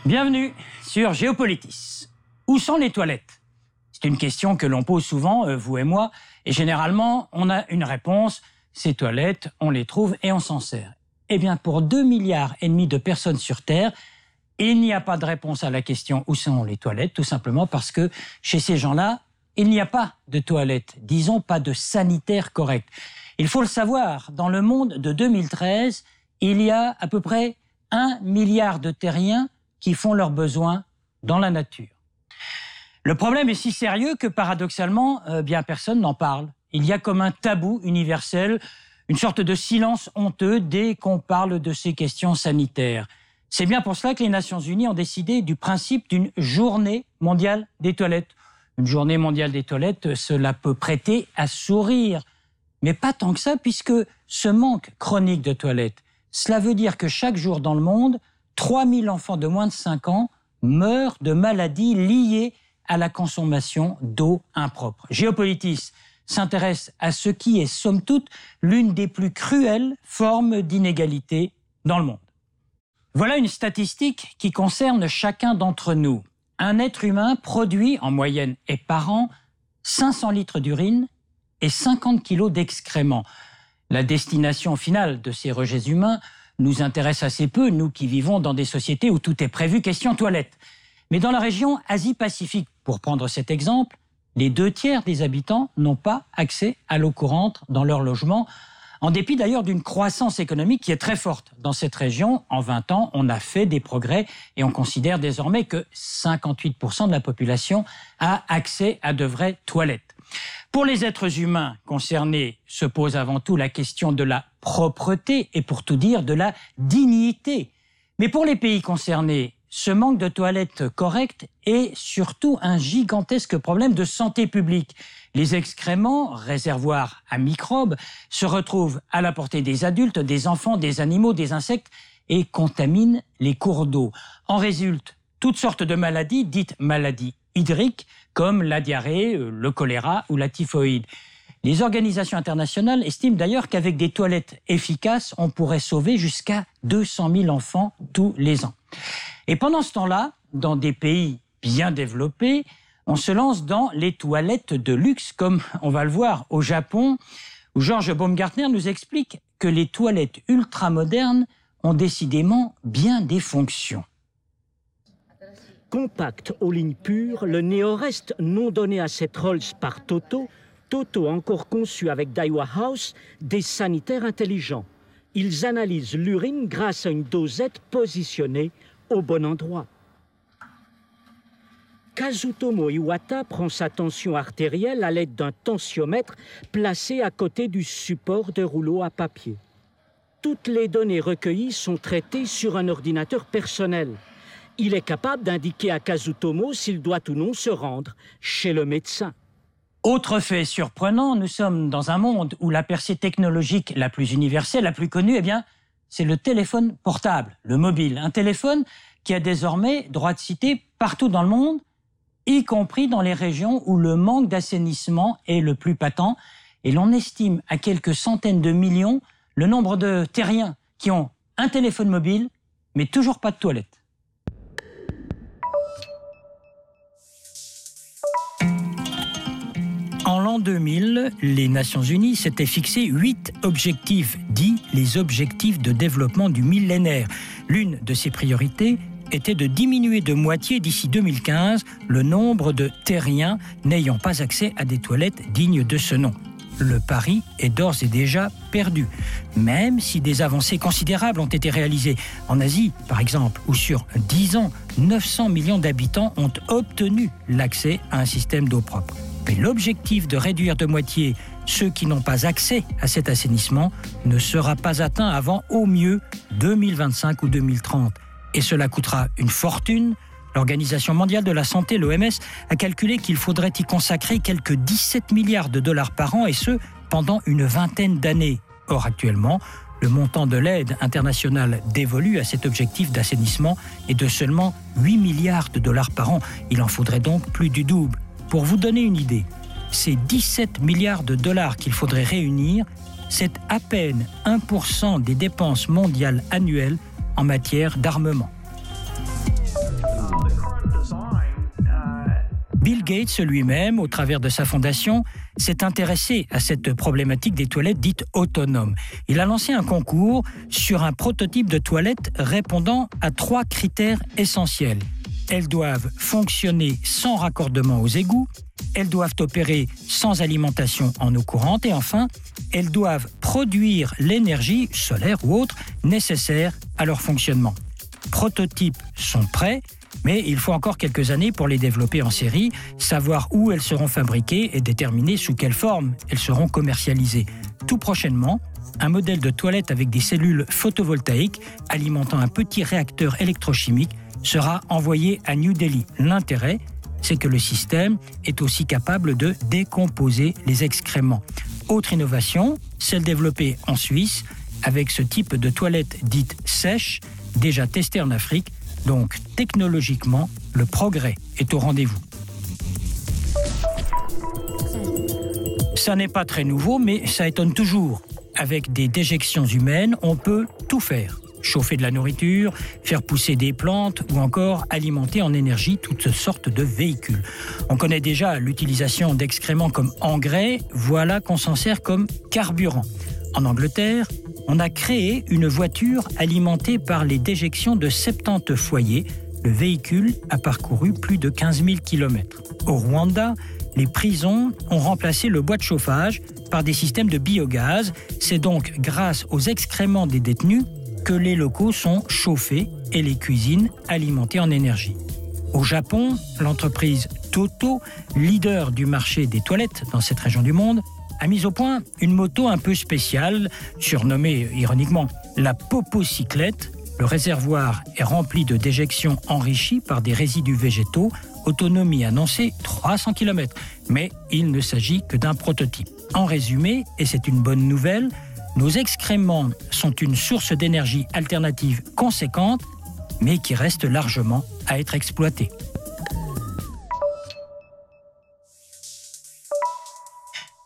Bienvenue sur Géopolitis. Où sont les toilettes ? C'est une question que l'on pose souvent, vous et moi, et généralement, on a une réponse. Ces toilettes, on les trouve et on s'en sert. Eh bien, pour 2,5 milliards de personnes sur Terre, il n'y a pas de réponse à la question où sont les toilettes, tout simplement parce que chez ces gens-là, il n'y a pas de toilettes, disons pas de sanitaire correct. Il faut le savoir, dans le monde de 2013, il y a à peu près 1 milliard de terriens qui font leurs besoins dans la nature. Le problème est si sérieux que paradoxalement, bien personne n'en parle. Il y a comme un tabou universel, une sorte de silence honteux dès qu'on parle de ces questions sanitaires. C'est bien pour cela que les Nations Unies ont décidé du principe d'une journée mondiale des toilettes. Une journée mondiale des toilettes, cela peut prêter à sourire. Mais pas tant que ça, puisque ce manque chronique de toilettes, cela veut dire que chaque jour dans le monde, 3000 enfants de moins de 5 ans meurent de maladies liées à la consommation d'eau impropre. Géopolitis s'intéresse à ce qui est, somme toute, l'une des plus cruelles formes d'inégalité dans le monde. Voilà une statistique qui concerne chacun d'entre nous. Un être humain produit, en moyenne et par an, 500 litres d'urine et 50 kilos d'excréments. La destination finale de ces rejets humains nous intéresse assez peu, nous qui vivons dans des sociétés où tout est prévu, question toilette. Mais dans la région Asie-Pacifique, pour prendre cet exemple, les 2/3 des habitants n'ont pas accès à l'eau courante dans leur logement, en dépit d'ailleurs d'une croissance économique qui est très forte. Dans cette région, en 20 ans, on a fait des progrès et on considère désormais que 58% de la population a accès à de vraies toilettes. Pour les êtres humains concernés, se pose avant tout la question de la propreté et pour tout dire, de la dignité. Mais pour les pays concernés, ce manque de toilettes correctes est surtout un gigantesque problème de santé publique. Les excréments, réservoirs à microbes, se retrouvent à la portée des adultes, des enfants, des animaux, des insectes et contaminent les cours d'eau. En résultent toutes sortes de maladies, dites maladies hydriques, comme la diarrhée, le choléra ou la typhoïde. Les organisations internationales estiment d'ailleurs qu'avec des toilettes efficaces, on pourrait sauver jusqu'à 200 000 enfants tous les ans. Et pendant ce temps-là, dans des pays bien développés, on se lance dans les toilettes de luxe, comme on va le voir au Japon, où Georges Baumgartner nous explique que les toilettes ultramodernes ont décidément bien des fonctions. Compact aux lignes pures, le Néo-Rest non donné à cette Rolls par Toto a encore conçu avec Daiwa House des sanitaires intelligents. Ils analysent l'urine grâce à une dosette positionnée au bon endroit. Kazutomo Iwata prend sa tension artérielle à l'aide d'un tensiomètre placé à côté du support de rouleau à papier. Toutes les données recueillies sont traitées sur un ordinateur personnel. Il est capable d'indiquer à Kazutomo s'il doit ou non se rendre chez le médecin. Autre fait surprenant, nous sommes dans un monde où la percée technologique la plus universelle, la plus connue, eh bien, c'est le téléphone portable, le mobile. Un téléphone qui a désormais droit de cité partout dans le monde, y compris dans les régions où le manque d'assainissement est le plus patent. Et l'on estime à quelques centaines de millions le nombre de terriens qui ont un téléphone mobile, mais toujours pas de toilette. En l'an 2000, les Nations Unies s'étaient fixé 8 objectifs, dits les objectifs de développement du millénaire. L'une de ces priorités était de diminuer de moitié d'ici 2015 le nombre de terriens n'ayant pas accès à des toilettes dignes de ce nom. Le pari est d'ores et déjà perdu, même si des avancées considérables ont été réalisées. En Asie, par exemple, où sur 10 ans, 900 millions d'habitants ont obtenu l'accès à un système d'eau propre. Mais l'objectif de réduire de moitié ceux qui n'ont pas accès à cet assainissement ne sera pas atteint avant au mieux 2025 ou 2030. Et cela coûtera une fortune. L'Organisation mondiale de la santé, l'OMS, a calculé qu'il faudrait y consacrer quelques 17 milliards de dollars par an, et ce, pendant une vingtaine d'années. Or, actuellement, le montant de l'aide internationale dévolue à cet objectif d'assainissement est de seulement 8 milliards de dollars par an. Il en faudrait donc plus du double. Pour vous donner une idée, ces 17 milliards de dollars qu'il faudrait réunir, c'est à peine 1% des dépenses mondiales annuelles en matière d'armement. Gates lui-même, au travers de sa fondation, s'est intéressé à cette problématique des toilettes dites autonomes. Il a lancé un concours sur un prototype de toilette répondant à 3 critères essentiels. Elles doivent fonctionner sans raccordement aux égouts, elles doivent opérer sans alimentation en eau courante et enfin, elles doivent produire l'énergie, solaire ou autre, nécessaire à leur fonctionnement. Prototypes sont prêts, mais il faut encore quelques années pour les développer en série, savoir où elles seront fabriquées et déterminer sous quelle forme elles seront commercialisées. Tout prochainement, un modèle de toilette avec des cellules photovoltaïques alimentant un petit réacteur électrochimique sera envoyé à New Delhi. L'intérêt, c'est que le système est aussi capable de décomposer les excréments. Autre innovation, celle développée en Suisse avec ce type de toilette dite sèche, déjà testée en Afrique. Donc, technologiquement, le progrès est au rendez-vous. Ça n'est pas très nouveau, mais ça étonne toujours. Avec des déjections humaines, on peut tout faire. Chauffer de la nourriture, faire pousser des plantes ou encore alimenter en énergie toutes sortes de véhicules. On connaît déjà l'utilisation d'excréments comme engrais, voilà qu'on s'en sert comme carburant. En Angleterre, on a créé une voiture alimentée par les déjections de 70 foyers. Le véhicule a parcouru plus de 15 000 km. Au Rwanda, les prisons ont remplacé le bois de chauffage par des systèmes de biogaz. C'est donc grâce aux excréments des détenus que les locaux sont chauffés et les cuisines alimentées en énergie. Au Japon, l'entreprise Toto, leader du marché des toilettes dans cette région du monde, a mis au point une moto un peu spéciale, surnommée ironiquement la popocyclette. Le réservoir est rempli de déjections enrichies par des résidus végétaux, autonomie annoncée 300 km. Mais il ne s'agit que d'un prototype. En résumé, et c'est une bonne nouvelle, nos excréments sont une source d'énergie alternative conséquente, mais qui reste largement à être exploitée.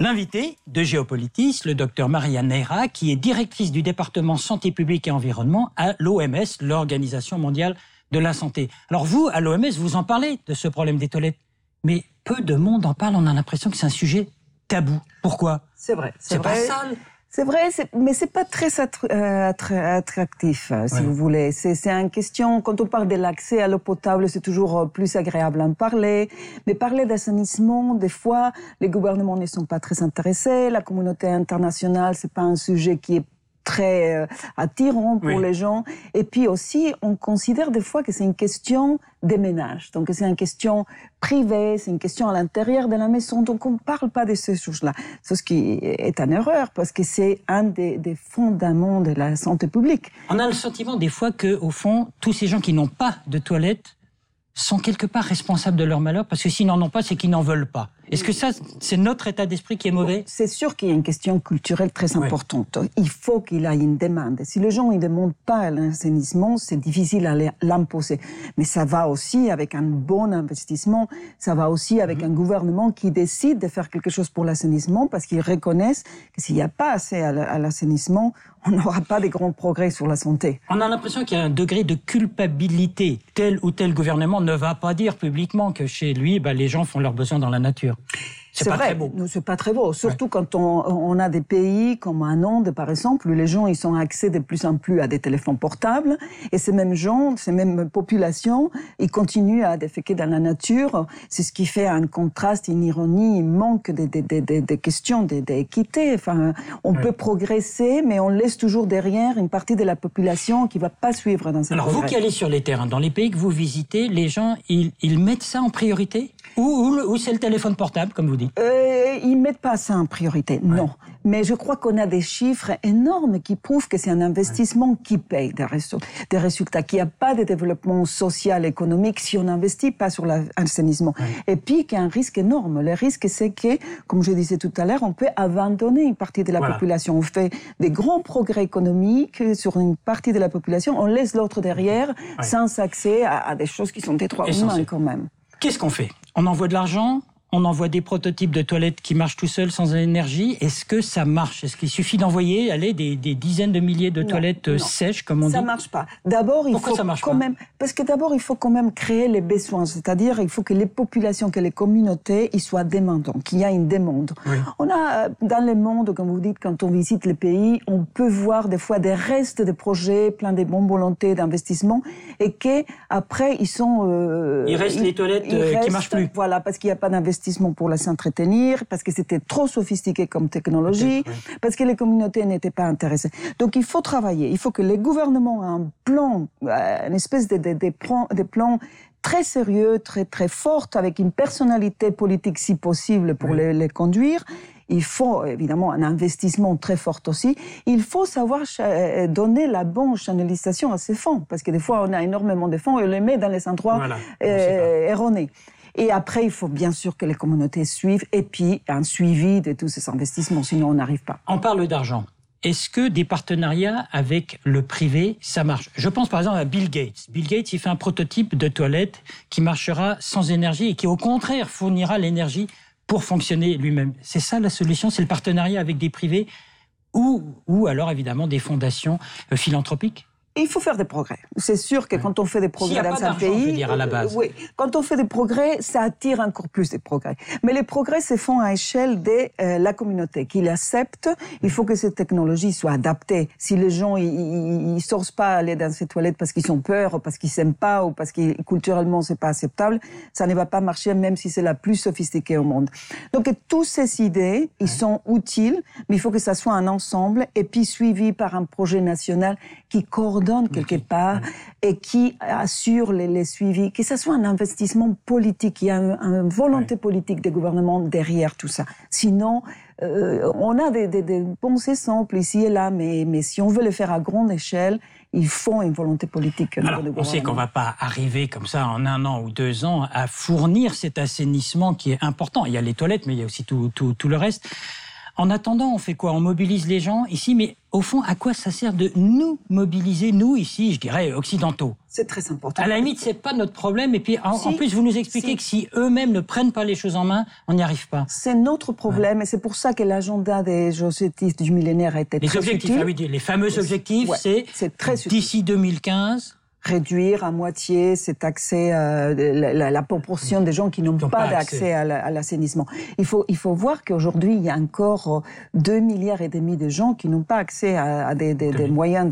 L'invité de Géopolitis, le docteur Maria Neira, qui est directrice du département Santé publique et Environnement à l'OMS, l'Organisation mondiale de la santé. Alors vous, à l'OMS, vous en parlez de ce problème des toilettes, mais peu de monde en parle, on a l'impression que c'est un sujet tabou. Pourquoi ? C'est vrai. C'est pas sale. C'est vrai, mais c'est pas très attractif, si vous voulez. C'est une question, quand on parle de l'accès à l'eau potable, c'est toujours plus agréable en parler. Mais parler d'assainissement, des fois, les gouvernements ne sont pas très intéressés. La communauté internationale, c'est pas un sujet qui est très attirant pour les gens. Et puis aussi, on considère des fois que c'est une question des ménages. Donc c'est une question privée, c'est une question à l'intérieur de la maison. Donc on ne parle pas de ces choses-là. C'est ce qui est une erreur, parce que c'est un des fondements de la santé publique. On a le sentiment des fois que, au fond, tous ces gens qui n'ont pas de toilette sont quelque part responsables de leur malheur, parce que s'ils n'en ont pas, c'est qu'ils n'en veulent pas. Est-ce que ça, c'est notre état d'esprit qui est mauvais ? C'est sûr qu'il y a une question culturelle très importante. Il faut qu'il y ait une demande. Si les gens ne demandent pas l'assainissement, c'est difficile à l'imposer. Mais ça va aussi avec un bon investissement, ça va aussi avec un gouvernement qui décide de faire quelque chose pour l'assainissement, parce qu'ils reconnaissent que s'il n'y a pas assez à l'assainissement, on n'aura pas de grands progrès sur la santé. On a l'impression qu'il y a un degré de culpabilité. Tel ou tel gouvernement ne va pas dire publiquement que chez lui, les gens font leurs besoins dans la nature. C'est pas vrai. Très beau. C'est pas très beau. Surtout quand on a des pays comme en Inde, par exemple, où les gens ils ont accès de plus en plus à des téléphones portables. Et ces mêmes gens, ces mêmes populations, ils continuent à déféquer dans la nature. C'est ce qui fait un contraste, une ironie, un manque de questions d'équité. Enfin, on peut progresser, mais on laisse toujours derrière une partie de la population qui va pas suivre dans cette progrès. Alors vous qui allez sur les terrains, dans les pays que vous visitez, les gens, ils mettent ça en priorité ? Ou c'est le téléphone portable, comme vous dites ? Ils ne mettent pas ça en priorité, non. Mais je crois qu'on a des chiffres énormes qui prouvent que c'est un investissement qui paye des résultats, qu'il n'y a pas de développement social, économique si on n'investit pas sur l'assainissement. Et puis qu'il y a un risque énorme. Le risque, c'est que, comme je disais tout à l'heure, on peut abandonner une partie de la population. On fait des grands progrès économiques sur une partie de la population, on laisse l'autre derrière sans accès à des choses qui sont des droits humains quand même. Qu'est-ce qu'on fait ? On envoie de l'argent ? on envoie des prototypes de toilettes qui marchent tout seuls sans énergie. Est-ce que ça marche? Est-ce qu'il suffit d'envoyer des dizaines de milliers de toilettes sèches, comme on dit? Ça marche pas. D'abord, parce que d'abord, il faut quand même créer les besoins. C'est-à-dire, il faut que les populations, que les communautés, ils soient demandants, qu'il y a une demande. Oui. On a, dans le monde, comme vous dites, quand on visite les pays, on peut voir des fois des restes de projets, plein de bonnes volontés d'investissement, et qu'après, ils sont... il reste les toilettes qui marchent plus. Voilà, parce qu'il n'y a pas d'investissement pour la s'entretenir, parce que c'était trop sophistiqué comme technologie, parce que les communautés n'étaient pas intéressées. Donc il faut travailler, il faut que les gouvernements aient un plan, une espèce de plan très sérieux, très très fort, avec une personnalité politique si possible pour les conduire. Il faut évidemment un investissement très fort aussi. Il faut savoir donner la bonne channalisation à ces fonds, parce que des fois on a énormément de fonds et on les met dans les endroits erronés. Et après, il faut bien sûr que les communautés suivent, et puis un suivi de tous ces investissements, sinon on n'arrive pas. On parle d'argent. Est-ce que des partenariats avec le privé, ça marche? Je pense par exemple à Bill Gates. Bill Gates, il fait un prototype de toilette qui marchera sans énergie et qui au contraire fournira l'énergie pour fonctionner lui-même. C'est ça la solution? C'est le partenariat avec des privés ou alors évidemment des fondations philanthropiques? Il faut faire des progrès. C'est sûr que quand on fait des progrès dans un pays, je veux dire, à la base. Oui, quand on fait des progrès, ça attire encore plus des progrès. Mais les progrès se font à échelle de la communauté qui l'accepte. Il faut que cette technologie soit adaptée. Si les gens ils sortent pas aller dans ces toilettes parce qu'ils ont peur, ou parce qu'ils s'aiment pas, ou parce que culturellement c'est pas acceptable, ça ne va pas marcher même si c'est la plus sophistiquée au monde. Donc toutes ces idées, ils sont utiles, mais il faut que ça soit un ensemble et puis suivi par un projet national qui coordonne quelque part et qui assure les suivis, que ce soit un investissement politique, il y a une volonté politique des gouvernements derrière tout ça. Sinon, on a des pensées simples ici et là, mais si on veut le faire à grande échelle, il faut une volonté politique. Alors, on sait qu'on ne va pas arriver comme ça en 1 an ou 2 ans à fournir cet assainissement qui est important. Il y a les toilettes, mais il y a aussi tout le reste. En attendant, on fait quoi? On mobilise les gens ici, mais au fond, à quoi ça sert de nous mobiliser, nous ici, je dirais, occidentaux? C'est très important. À la limite, c'est pas notre problème. Et puis, en plus, vous nous expliquez que si eux-mêmes ne prennent pas les choses en main, on n'y arrive pas. C'est notre problème, et c'est pour ça que l'agenda des objectifs du millénaire a été très utile. Ah oui, les fameux objectifs, c'est d'ici 2015... réduire à moitié cet accès, la proportion des gens qui n'ont pas d'accès à l'assainissement. Il faut voir qu'aujourd'hui, il y a encore 2,5 milliards de gens qui n'ont pas accès à des moyens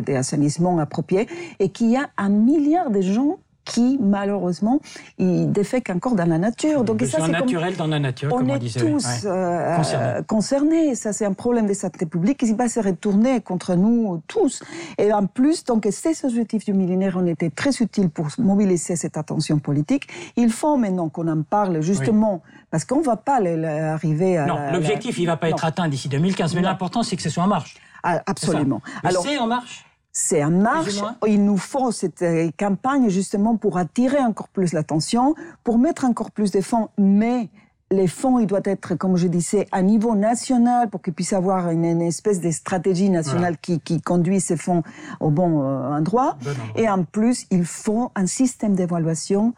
d'assainissement appropriés, et qu'il y a 1 milliard de gens qui, malheureusement, ils défèquent encore dans la nature. Donc, ça, c'est naturel dans la nature, comme on disait. On est tous concernés. Ça, c'est un problème de santé publique qui va se retourner contre nous tous. Et en plus, donc, ces objectifs du millénaire ont été très utiles pour mobiliser cette attention politique. Il faut maintenant qu'on en parle, justement, parce qu'on ne va pas arriver à... Non, l'objectif, il ne va pas être atteint d'ici 2015, mais l'important, c'est que ce soit en marche. Ah, absolument. Alors, c'est en marche. C'est en marche. Il nous faut cette campagne justement pour attirer encore plus l'attention, pour mettre encore plus de fonds. Mais les fonds, ils doivent être, comme je disais, à niveau national pour qu'ils puissent avoir une espèce de stratégie nationale qui conduit ces fonds au bon endroit. Et en plus, il faut un système d'évaluation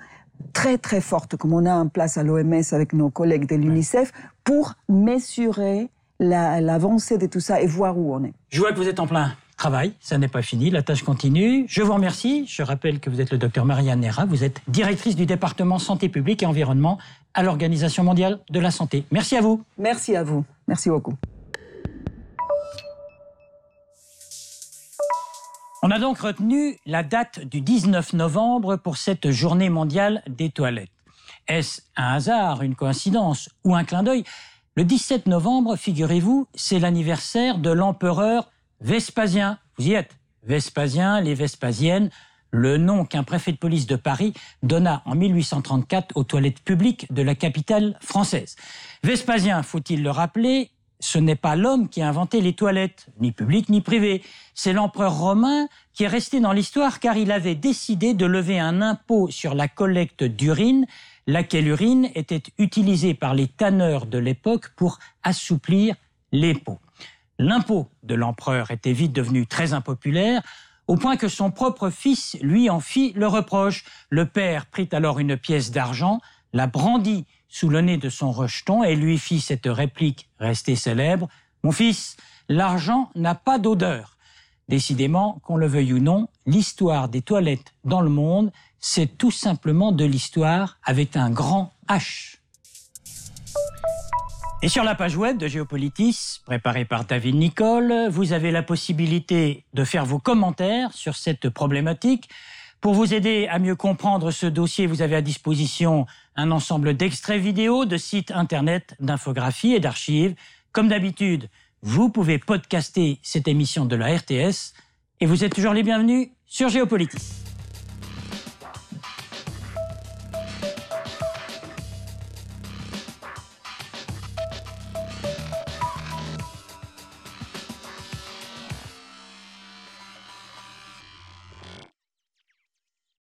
très très fort, comme on a en place à l'OMS avec nos collègues de l'UNICEF, pour mesurer l'avancée de tout ça et voir où on est. Je vois que vous êtes en plein travail, ça n'est pas fini, la tâche continue. Je vous remercie. Je rappelle que vous êtes le docteur Marianne Nera, vous êtes directrice du département santé publique et environnement à l'Organisation mondiale de la santé. Merci à vous. Merci à vous. Merci beaucoup. On a donc retenu la date du 19 novembre pour cette journée mondiale des toilettes. Est-ce un hasard, une coïncidence ou un clin d'œil? Le 17 novembre, figurez-vous, c'est l'anniversaire de l'empereur Vespasien. Vous y êtes. Vespasien, les Vespasiennes, le nom qu'un préfet de police de Paris donna en 1834 aux toilettes publiques de la capitale française. Vespasien, faut-il le rappeler, ce n'est pas l'homme qui a inventé les toilettes, ni publiques ni privées. C'est l'empereur romain qui est resté dans l'histoire car il avait décidé de lever un impôt sur la collecte d'urine, laquelle urine était utilisée par les tanneurs de l'époque pour assouplir les peaux. L'impôt de l'empereur était vite devenu très impopulaire, au point que son propre fils lui en fit le reproche. Le père prit alors une pièce d'argent, la brandit sous le nez de son rejeton et lui fit cette réplique restée célèbre. « Mon fils, l'argent n'a pas d'odeur. » Décidément, qu'on le veuille ou non, l'histoire des toilettes dans le monde, c'est tout simplement de l'histoire avec un grand H. Et sur la page web de Géopolitis, préparée par David Nicole, vous avez la possibilité de faire vos commentaires sur cette problématique. Pour vous aider à mieux comprendre ce dossier, vous avez à disposition un ensemble d'extraits vidéo, de sites internet, d'infographies et d'archives. Comme d'habitude, vous pouvez podcaster cette émission de la RTS et vous êtes toujours les bienvenus sur Géopolitis.